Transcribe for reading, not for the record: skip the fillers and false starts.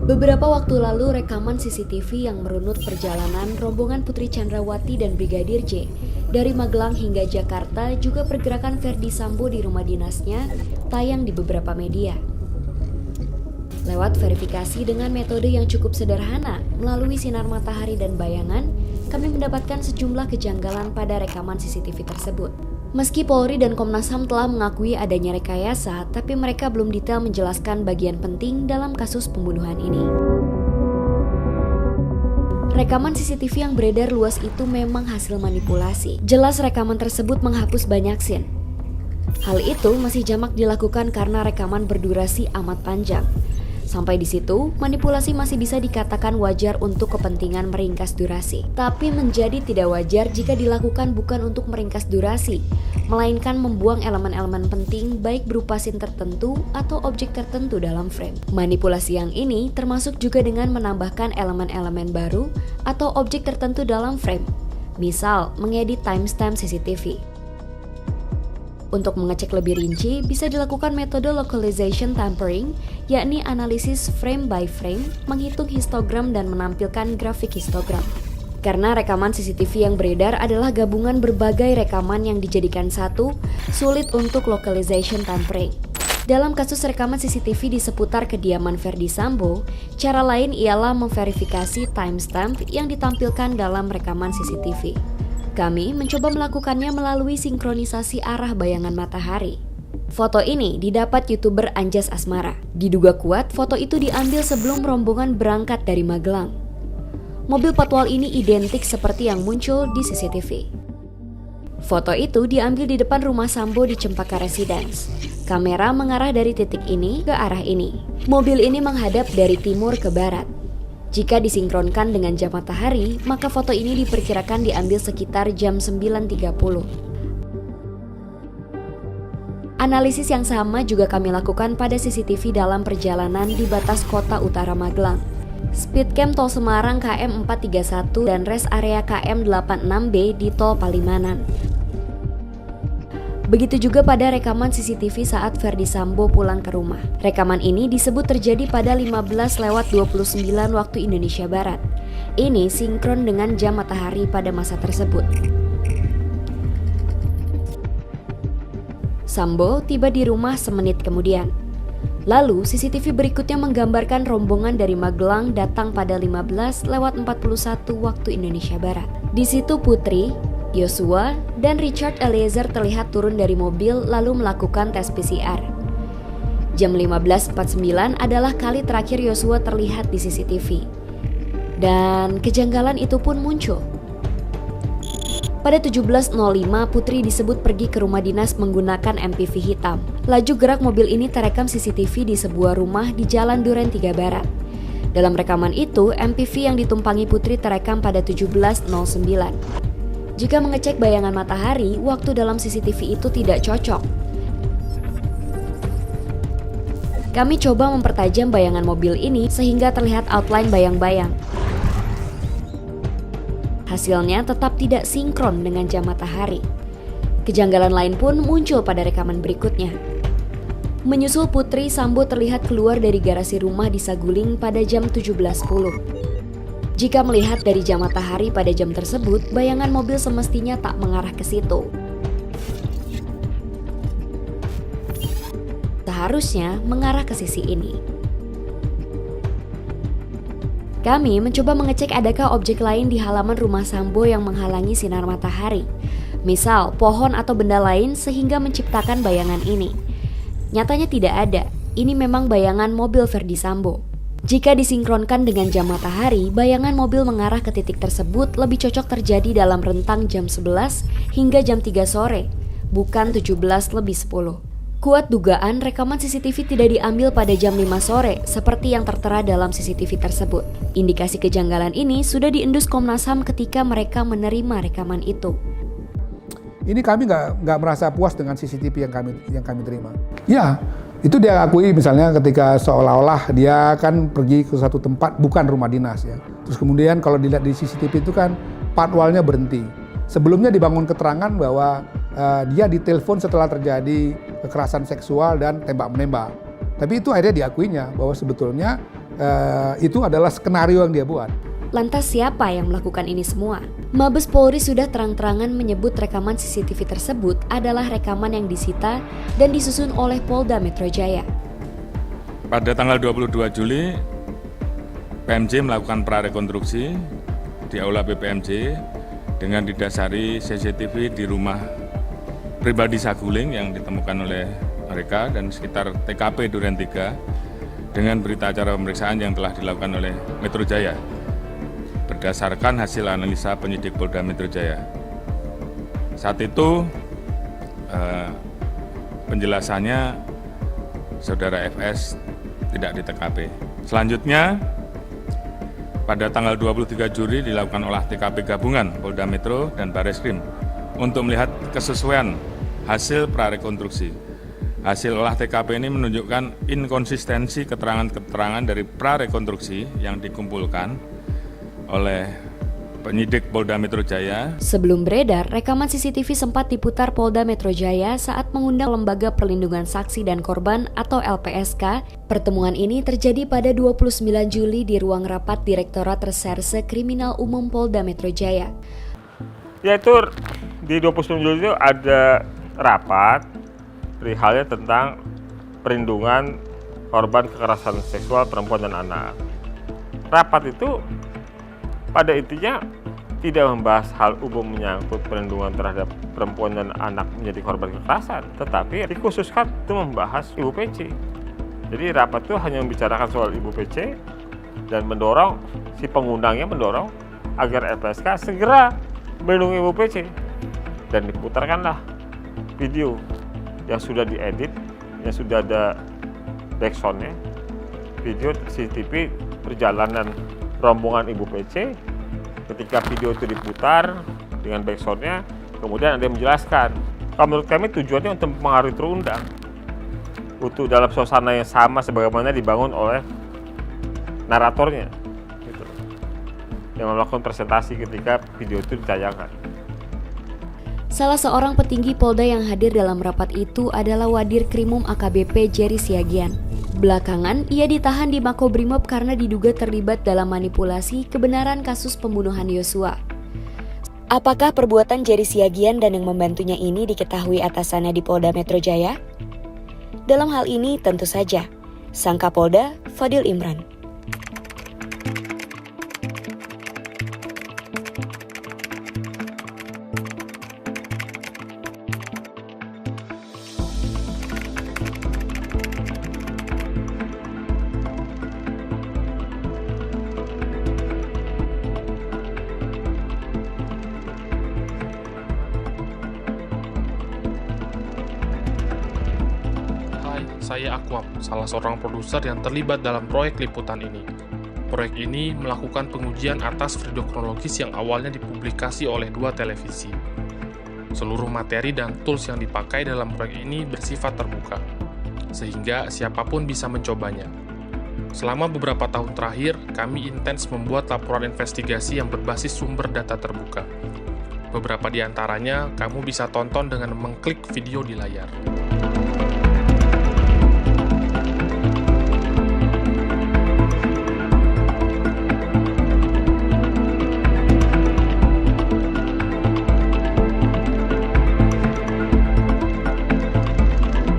Beberapa waktu lalu, rekaman CCTV yang merunut perjalanan rombongan Putri Chandrawati dan Brigadir J dari Magelang hingga Jakarta, juga pergerakan Verdi Sambo di rumah dinasnya, tayang di beberapa media. Lewat verifikasi dengan metode yang cukup sederhana, melalui sinar matahari dan bayangan, kami mendapatkan sejumlah kejanggalan pada rekaman CCTV tersebut. Meski Polri dan Komnas HAM telah mengakui adanya rekayasa, tapi mereka belum detail menjelaskan bagian penting dalam kasus pembunuhan ini. Rekaman CCTV yang beredar luas itu memang hasil manipulasi. Jelas rekaman tersebut menghapus banyak scene. Hal itu masih jamak dilakukan karena rekaman berdurasi amat panjang. Sampai di situ, manipulasi masih bisa dikatakan wajar untuk kepentingan meringkas durasi. Tapi menjadi tidak wajar jika dilakukan bukan untuk meringkas durasi, melainkan membuang elemen-elemen penting baik berupa scene tertentu atau objek tertentu dalam frame. Manipulasi yang ini termasuk juga dengan menambahkan elemen-elemen baru atau objek tertentu dalam frame. Misal, mengedit timestamp CCTV. Untuk mengecek lebih rinci, bisa dilakukan metode localization tampering, yakni analisis frame by frame, menghitung histogram dan menampilkan grafik histogram. Karena rekaman CCTV yang beredar adalah gabungan berbagai rekaman yang dijadikan satu, sulit untuk localization tampering. Dalam kasus rekaman CCTV di seputar kediaman Verdi Sambo, cara lain ialah memverifikasi timestamp yang ditampilkan dalam rekaman CCTV. Kami mencoba melakukannya melalui sinkronisasi arah bayangan matahari. Foto ini didapat YouTuber Anjas Asmara. Diduga kuat, foto itu diambil sebelum rombongan berangkat dari Magelang. Mobil patwal ini identik seperti yang muncul di CCTV. Foto itu diambil di depan rumah Sambo di Cempaka Residence. Kamera mengarah dari titik ini ke arah ini. Mobil ini menghadap dari timur ke barat. Jika disinkronkan dengan jam matahari, maka foto ini diperkirakan diambil sekitar jam 9.30. Analisis yang sama juga kami lakukan pada CCTV dalam perjalanan di batas kota utara Magelang. Speedcam Tol Semarang KM 431 dan rest area KM 86B di Tol Palimanan. Begitu juga pada rekaman CCTV saat Verdi Sambo pulang ke rumah. Rekaman ini disebut terjadi pada 15:29 waktu Indonesia Barat. Ini sinkron dengan jam matahari pada masa tersebut. Sambo tiba di rumah semenit kemudian. Lalu CCTV berikutnya menggambarkan rombongan dari Magelang datang pada 15:41 waktu Indonesia Barat. Di situ Putri, Yosua, dan Richard Eliezer terlihat turun dari mobil lalu melakukan tes PCR. Jam 15.49 adalah kali terakhir Yosua terlihat di CCTV. Dan kejanggalan itu pun muncul. Pada 17.05, Putri disebut pergi ke rumah dinas menggunakan MPV hitam. Laju gerak mobil ini terekam CCTV di sebuah rumah di Jalan Duren 3 Barat. Dalam rekaman itu, MPV yang ditumpangi Putri terekam pada 17.09. Jika mengecek bayangan matahari, waktu dalam CCTV itu tidak cocok. Kami coba mempertajam bayangan mobil ini sehingga terlihat outline bayang-bayang. Hasilnya tetap tidak sinkron dengan jam matahari. Kejanggalan lain pun muncul pada rekaman berikutnya. Menyusul Putri, Sambo terlihat keluar dari garasi rumah di Saguling pada jam 17.10. Jika melihat dari jam matahari pada jam tersebut, bayangan mobil semestinya tak mengarah ke situ. Seharusnya mengarah ke sisi ini. Kami mencoba mengecek adakah objek lain di halaman rumah Sambo yang menghalangi sinar matahari. Misal, pohon atau benda lain sehingga menciptakan bayangan ini. Nyatanya tidak ada. Ini memang bayangan mobil Verdi Sambo. Jika disinkronkan dengan jam matahari, bayangan mobil mengarah ke titik tersebut lebih cocok terjadi dalam rentang jam 11 hingga jam 3 sore, bukan 17:10. Kuat dugaan rekaman CCTV tidak diambil pada jam 5 sore, seperti yang tertera dalam CCTV tersebut. Indikasi kejanggalan ini sudah diendus Komnas HAM ketika mereka menerima rekaman itu. Ini kami nggak merasa puas dengan CCTV yang kami terima. Ya, itu dia akui misalnya ketika seolah-olah dia kan pergi ke satu tempat bukan rumah dinas ya. Terus kemudian kalau dilihat di CCTV itu kan patwalnya berhenti. Sebelumnya dibangun keterangan bahwa dia ditelepon setelah terjadi kekerasan seksual dan tembak-menembak. Tapi itu akhirnya diakuinya bahwa sebetulnya itu adalah skenario yang dia buat. Lantas siapa yang melakukan ini semua? Mabes Polri sudah terang-terangan menyebut rekaman CCTV tersebut adalah rekaman yang disita dan disusun oleh Polda Metro Jaya. Pada tanggal 22 Juli, PMJ melakukan prarekonstruksi di Aula BPMJ dengan didasari CCTV di rumah pribadi Saguling yang ditemukan oleh mereka dan sekitar TKP Duren 3 dengan berita acara pemeriksaan yang telah dilakukan oleh Metro Jaya berdasarkan hasil analisa penyidik Polda Metro Jaya. Saat itu penjelasannya Saudara FS tidak di TKP. Selanjutnya pada tanggal 23 Juli dilakukan olah TKP gabungan Polda Metro dan Bareskrim untuk melihat kesesuaian hasil prarekonstruksi. Hasil olah TKP ini menunjukkan inkonsistensi keterangan-keterangan dari prarekonstruksi yang dikumpulkan oleh penyidik Polda Metro Jaya. Sebelum beredar, rekaman CCTV sempat diputar Polda Metro Jaya saat mengundang Lembaga Perlindungan Saksi dan Korban atau LPSK. Pertemuan ini terjadi pada 29 Juli di ruang rapat Direktorat Reserse Kriminal Umum Polda Metro Jaya. Yaitu di 29 Juli itu ada rapat perihalnya tentang perlindungan korban kekerasan seksual perempuan dan anak. Rapat itu pada intinya tidak membahas hal umum menyangkut perlindungan terhadap perempuan dan anak menjadi korban kekerasan, tetapi dikhususkan itu membahas Ibu PC. Jadi rapat itu hanya membicarakan soal Ibu PC dan mendorong, si pengundangnya mendorong agar LPSK segera melindungi Ibu PC. Dan diputarkanlah video yang sudah diedit, yang sudah ada backsound-nya, video CCTV perjalanan rombongan Ibu PC. Ketika video itu diputar dengan backsound-nya, kemudian ada yang menjelaskan. Kalau menurut kami tujuannya untuk mempengaruhi terundang, untuk dalam suasana yang sama sebagaimana dibangun oleh naratornya, gitu, yang melakukan presentasi ketika video itu ditayangkan. Salah seorang petinggi Polda yang hadir dalam rapat itu adalah Wadir Krimum AKBP Jerry Siagian. Belakangan, ia ditahan di Makobrimob karena diduga terlibat dalam manipulasi kebenaran kasus pembunuhan Yosua. Apakah perbuatan Jerry Siagian dan yang membantunya ini diketahui atasannya di Polda Metro Jaya? Dalam hal ini tentu saja, sang Kapolda Fadil Imran. Saya Akwam, salah seorang produser yang terlibat dalam proyek liputan ini. Proyek ini melakukan pengujian atas video kronologis yang awalnya dipublikasi oleh 2 televisi. Seluruh materi dan tools yang dipakai dalam proyek ini bersifat terbuka, sehingga siapapun bisa mencobanya. Selama beberapa tahun terakhir, kami intens membuat laporan investigasi yang berbasis sumber data terbuka. Beberapa di antaranya kamu bisa tonton dengan mengklik video di layar.